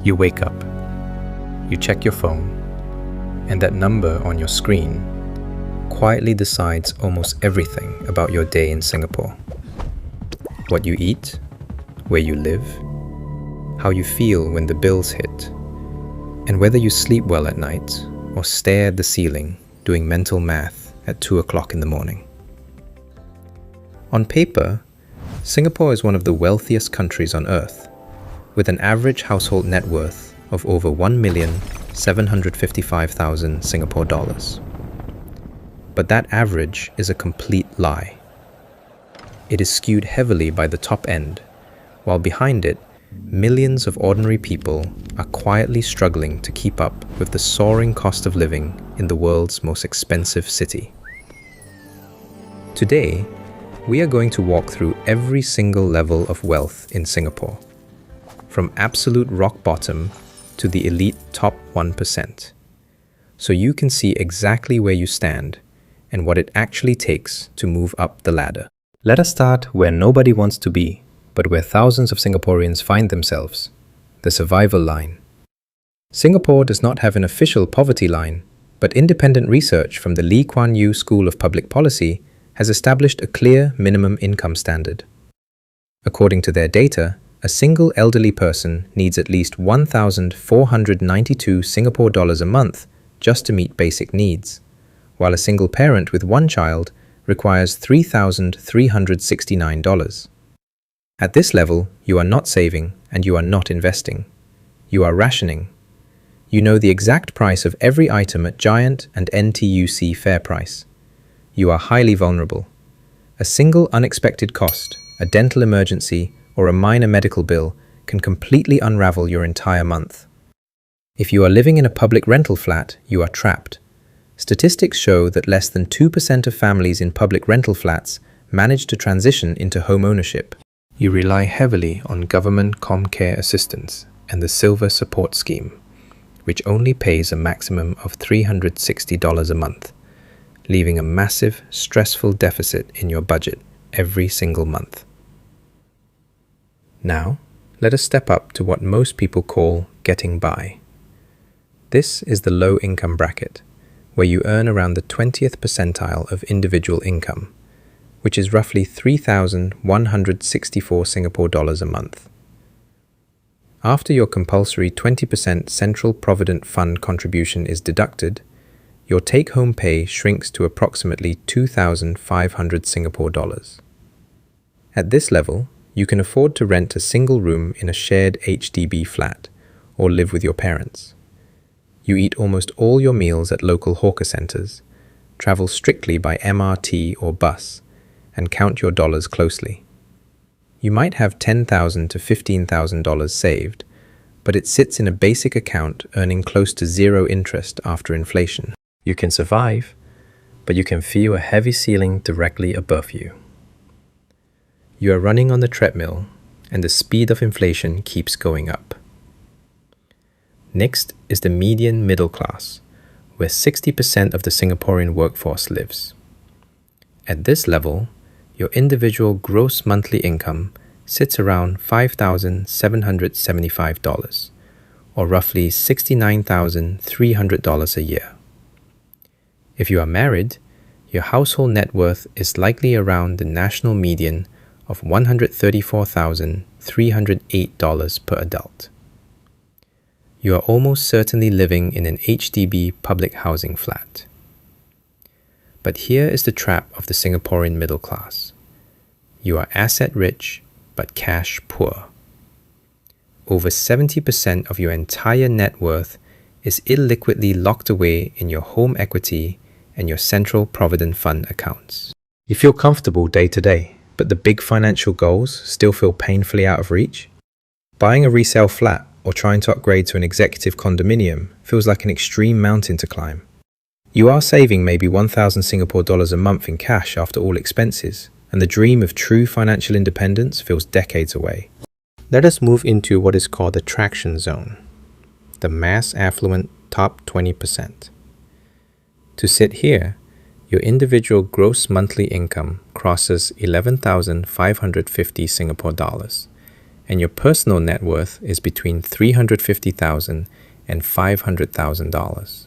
You wake up, you check your phone, and that number on your screen quietly decides almost everything about your day in Singapore. What you eat, where you live, how you feel when the bills hit, and whether you sleep well at night or stare at the ceiling doing mental math at 2 o'clock in the morning. On paper, Singapore is one of the wealthiest countries on earth, with an average household net worth of over 1,755,000 Singapore dollars. But that average is a complete lie. It is skewed heavily by the top end, while behind it, millions of ordinary people are quietly struggling to keep up with the soaring cost of living in the world's most expensive city. Today, we are going to walk through every single level of wealth in Singapore, from absolute rock bottom to the elite top 1%, so you can see exactly where you stand and what it actually takes to move up the ladder. Let us start where nobody wants to be, but where thousands of Singaporeans find themselves, the survival line. Singapore does not have an official poverty line, but independent research from the Lee Kuan Yew School of Public Policy has established a clear minimum income standard. According to their data, a single elderly person needs at least 1,492 Singapore dollars a month just to meet basic needs, while a single parent with one child requires $3,369. At this level, you are not saving and you are not investing. You are rationing. You know the exact price of every item at Giant and NTUC Fair Price. You are highly vulnerable. A single unexpected cost, a dental emergency, or a minor medical bill can completely unravel your entire month. If you are living in a public rental flat, you are trapped. Statistics show that less than 2% of families in public rental flats manage to transition into home ownership. You rely heavily on government ComCare assistance and the Silver Support Scheme, which only pays a maximum of $360 a month, leaving a massive, stressful deficit in your budget every single month. Now, let us step up to what most people call getting by. This is the low income bracket, where you earn around the 20th percentile of individual income, which is roughly 3,164 Singapore dollars a month. After your compulsory 20% Central Provident Fund contribution is deducted, your take-home pay shrinks to approximately 2,500 Singapore dollars. At this level, you can afford to rent a single room in a shared HDB flat or live with your parents. You eat almost all your meals at local hawker centres, travel strictly by MRT or bus, and count your dollars closely. You might have $10,000 to $15,000 saved, but it sits in a basic account earning close to zero interest after inflation. You can survive, but you can feel a heavy ceiling directly above you. You are running on the treadmill, and the speed of inflation keeps going up. Next is the median middle class, where 60% of the Singaporean workforce lives. At this level, your individual gross monthly income sits around $5,775, or roughly $69,300 a year. If you are married, your household net worth is likely around the national median of $134,308 per adult. You are almost certainly living in an HDB public housing flat. But here is the trap of the Singaporean middle class. You are asset rich, but cash poor. Over 70% of your entire net worth is illiquidly locked away in your home equity and your Central Provident Fund accounts. You feel comfortable day to day, but the big financial goals still feel painfully out of reach? Buying a resale flat or trying to upgrade to an executive condominium feels like an extreme mountain to climb. You are saving maybe 1,000 Singapore dollars a month in cash after all expenses, and the dream of true financial independence feels decades away. Let us move into what is called the traction zone, the mass affluent top 20%. To sit here, your individual gross monthly income crosses 11,550 Singapore dollars, and your personal net worth is between $350,000 and $500,000.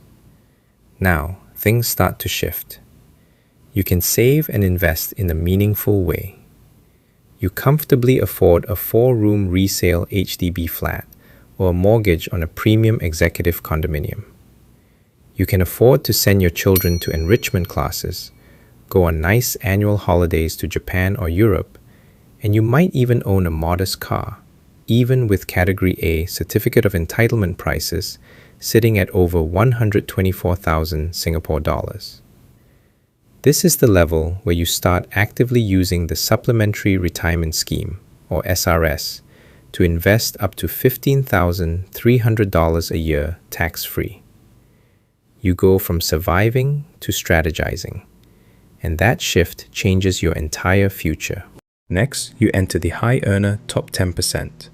Now, things start to shift. You can save and invest in a meaningful way. You comfortably afford a 4-room resale HDB flat or a mortgage on a premium executive condominium. You can afford to send your children to enrichment classes, go on nice annual holidays to Japan or Europe, and you might even own a modest car, even with Category A Certificate of Entitlement prices sitting at over 124,000 Singapore dollars. This is the level where you start actively using the Supplementary Retirement Scheme, or SRS, to invest up to $15,300 a year tax-free. You go from surviving to strategizing, and that shift changes your entire future. Next, you enter the high earner top 10%.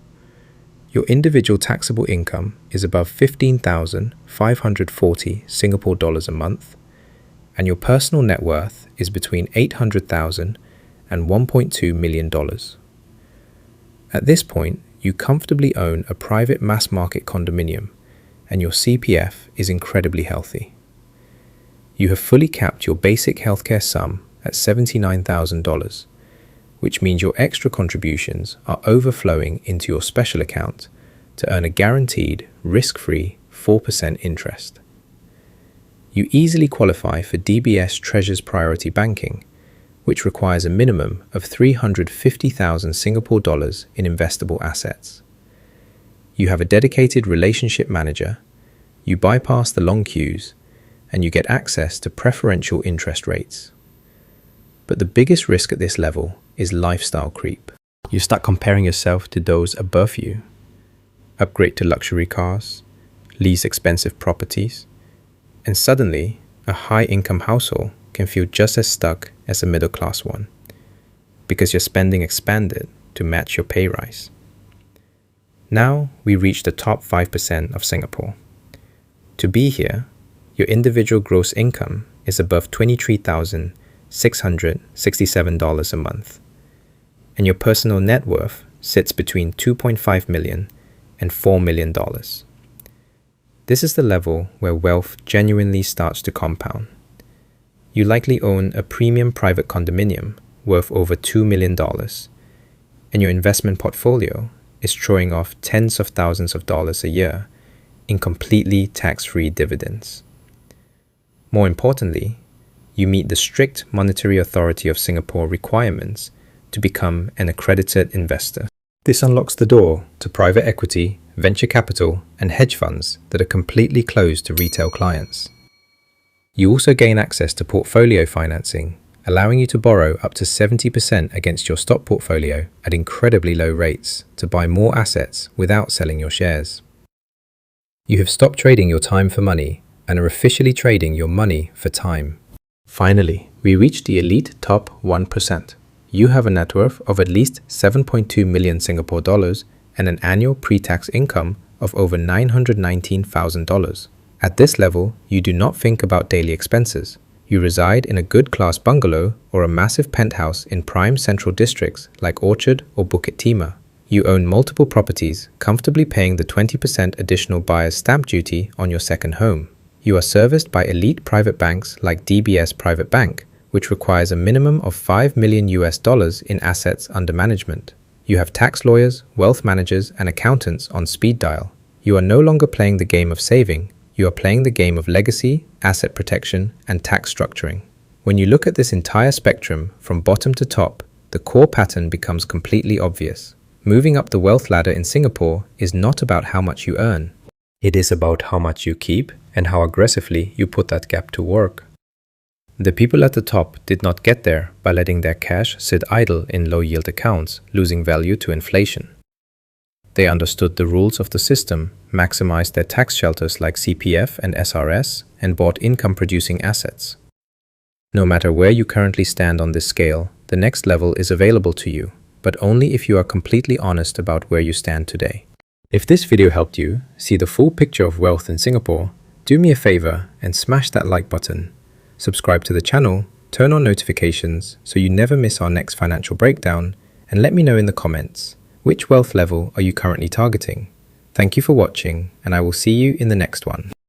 Your individual taxable income is above 15,540 Singapore dollars a month, and your personal net worth is between $800,000 and $1.2 million. At this point, you comfortably own a private mass market condominium, and your CPF is incredibly healthy. You have fully capped your basic healthcare sum at $79,000, which means your extra contributions are overflowing into your special account to earn a guaranteed, risk-free 4% interest. You easily qualify for DBS Treasures Priority Banking, which requires a minimum of 350,000 Singapore dollars in investable assets. You have a dedicated relationship manager, you bypass the long queues, and you get access to preferential interest rates. But the biggest risk at this level is lifestyle creep. You start comparing yourself to those above you. Upgrade to luxury cars, lease expensive properties, and suddenly, a high-income household can feel just as stuck as a middle-class one, because your spending expanded to match your pay rise. Now, we reach the top 5% of Singapore. To be here, your individual gross income is above $23,667 a month, and your personal net worth sits between $2.5 million and $4 million. This is the level where wealth genuinely starts to compound. You likely own a premium private condominium worth over $2 million, and your investment portfolio is throwing off tens of thousands of dollars a year in completely tax-free dividends. More importantly, you meet the strict Monetary Authority of Singapore requirements to become an accredited investor. This unlocks the door to private equity, venture capital, and hedge funds that are completely closed to retail clients. You also gain access to portfolio financing, allowing you to borrow up to 70% against your stock portfolio at incredibly low rates to buy more assets without selling your shares. You have stopped trading your time for money and are officially trading your money for time. Finally, we reach the elite top 1%. You have a net worth of at least 7.2 million Singapore dollars and an annual pre-tax income of over $919,000. At this level, you do not think about daily expenses. You reside in a good-class bungalow or a massive penthouse in prime central districts like Orchard or Bukit Timah. You own multiple properties, comfortably paying the 20% additional buyer's stamp duty on your second home. You are serviced by elite private banks like DBS Private Bank, which requires a minimum of $5 million in assets under management. You have tax lawyers, wealth managers, and accountants on speed dial. You are no longer playing the game of saving. You are playing the game of legacy, asset protection, and tax structuring. When you look at this entire spectrum from bottom to top, the core pattern becomes completely obvious. Moving up the wealth ladder in Singapore is not about how much you earn. It is about how much you keep and how aggressively you put that gap to work. The people at the top did not get there by letting their cash sit idle in low-yield accounts, losing value to inflation. They understood the rules of the system, maximized their tax shelters like CPF and SRS, and bought income-producing assets. No matter where you currently stand on this scale, the next level is available to you, but only if you are completely honest about where you stand today. If this video helped you see the full picture of wealth in Singapore, do me a favor and smash that like button. Subscribe to the channel, turn on notifications so you never miss our next financial breakdown, and let me know in the comments, Which wealth level are you currently targeting? Thank you for watching, and I will see you in the next one.